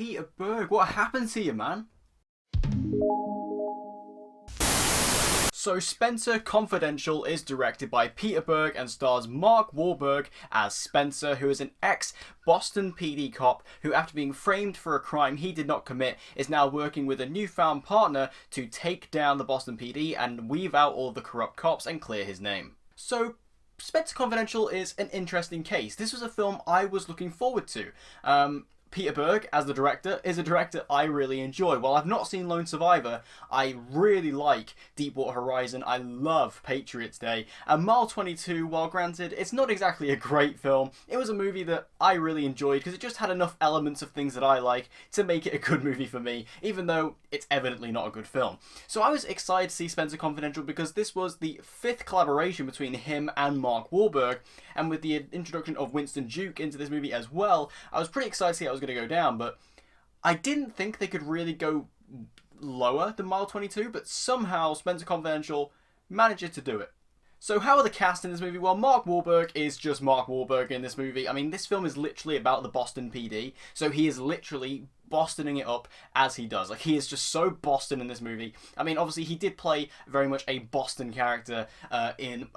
Peter Berg, what happened to you, man? So Spenser Confidential is directed by Peter Berg and stars Mark Wahlberg as Spenser, who is an ex-Boston PD cop who, after being framed for a crime he did not commit, is now working with a newfound partner to take down the Boston PD and weave out all the corrupt cops and clear his name. So Spenser Confidential is an interesting case. This was a film I was looking forward to. Peter Berg, as the director, is a director I really enjoy. While I've not seen Lone Survivor, I really like Deepwater Horizon. I love Patriots Day. And Mile 22, while granted, it's not exactly a great film, it was a movie that I really enjoyed because it just had enough elements of things that I like to make it a good movie for me, even though it's evidently not a good film. So I was excited to see Spenser Confidential because this was the 5th collaboration between him and Mark Wahlberg, and with the introduction of Winston into this movie as well, I was pretty excited to see how it was going to go down, but I didn't think they could really go lower than Mile 22, but somehow Spenser Confidential manages to do it. So how are the cast in this movie? Well, Mark Wahlberg is just Mark Wahlberg in this movie. I mean, this film is literally about the Boston PD, so he is literally Bostoning it up as he does. Like, he is just so Boston in this movie. I mean, obviously, he did play very much a Boston character in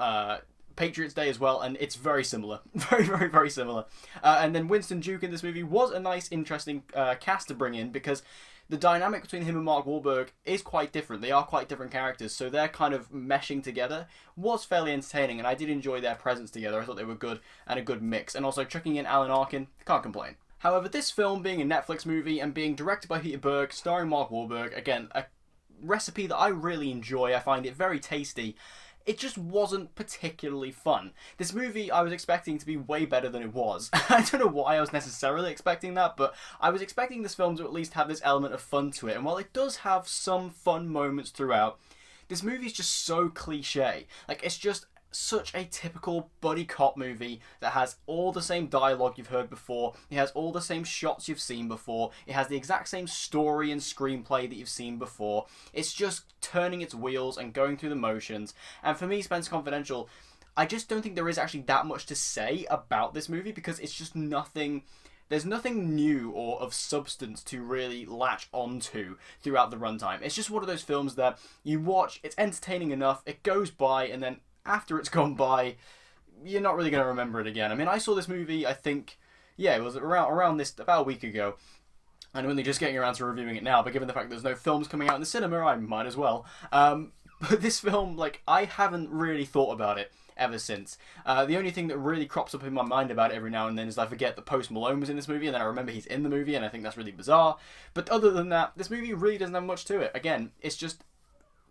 Patriots Day as well, and it's very similar. Very similar. And then Winston in this movie was a nice, interesting cast to bring in because the dynamic between him and Mark Wahlberg is quite different. They are quite different characters, so their kind of meshing together was fairly entertaining, and I did enjoy their presence together. I thought they were good and a good mix. And also chucking in Alan Arkin, can't complain. However, this film being a Netflix movie and being directed by Peter Berg, starring Mark Wahlberg, again, a recipe that I really enjoy. I find it very tasty. It just wasn't particularly fun. This movie I was expecting to be way better than it was. I don't know why I was necessarily expecting that, but I was expecting this film to at least have this element of fun to it. And while it does have some fun moments throughout, this movie is just so cliche. Like, it's just such a typical buddy cop movie that has all the same dialogue you've heard before. It has all the same shots you've seen before. It has the exact same story and screenplay that you've seen before. It's just turning its wheels and going through the motions. And for me, Spenser Confidential, I just don't think there is actually that much to say about this movie because it's just nothing. There's nothing new or of substance to really latch onto throughout the runtime. It's just one of those films that you watch, it's entertaining enough, it goes by, and then after it's gone by, you're not really going to remember it again. I mean, I saw this movie, I think, yeah, it was around this, about a week ago, and I'm only just getting around to reviewing it now, but given the fact that there's no films coming out in the cinema, I might as well. But this film, like, I haven't really thought about it ever since. The only thing that really crops up in my mind about it every now and then is I forget that Post Malone was in this movie, and then I remember he's in the movie, and I think that's really bizarre. But other than that, this movie really doesn't have much to it. Again, it's just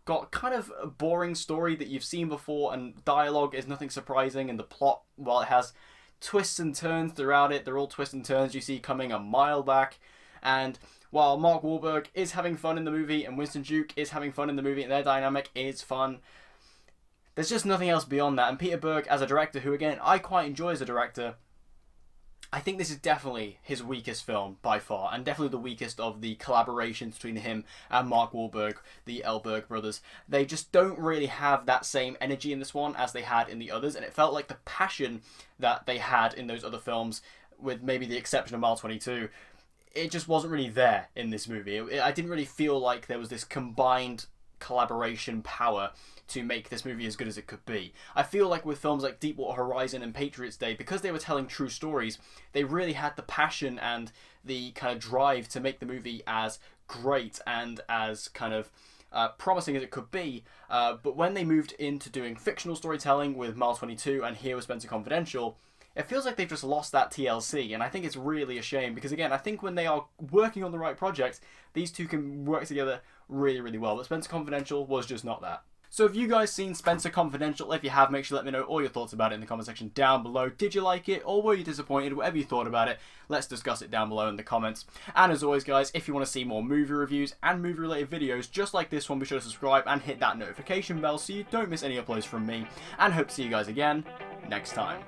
got kind of a boring story that you've seen before, and dialogue is nothing surprising, and the plot, while it has twists and turns throughout it, they're all twists and turns you see coming a mile back. And while Mark Wahlberg is having fun in the movie and Winston is having fun in the movie and their dynamic is fun, there's just nothing else beyond that. And Peter Berg as a director, who again I quite enjoy as a director, I think this is definitely his weakest film by far, and definitely the weakest of the collaborations between him and Mark Wahlberg, the Berg brothers. They just don't really have that same energy in this one as they had in the others, and it felt like the passion that they had in those other films, with maybe the exception of Mile 22, it just wasn't really there in this movie. I didn't really feel like there was this combined collaboration power to make this movie as good as it could be. I feel like with films like Deepwater Horizon and Patriots Day, because they were telling true stories, they really had the passion and the kind of drive to make the movie as great and as kind of promising as it could be. But when they moved into doing fictional storytelling with Mile 22 and here with Spenser Confidential, it feels like they've just lost that TLC, and I think it's really a shame because, again, I think when they are working on the right project, these two can work together really, really well. But Spenser Confidential was just not that. So have you guys seen Spenser Confidential? If you have, make sure to let me know all your thoughts about it in the comment section down below. Did you like it, or were you disappointed? Whatever you thought about it, let's discuss it down below in the comments. And as always, guys, if you want to see more movie reviews and movie-related videos just like this one, be sure to subscribe and hit that notification bell so you don't miss any uploads from me. And hope to see you guys again next time.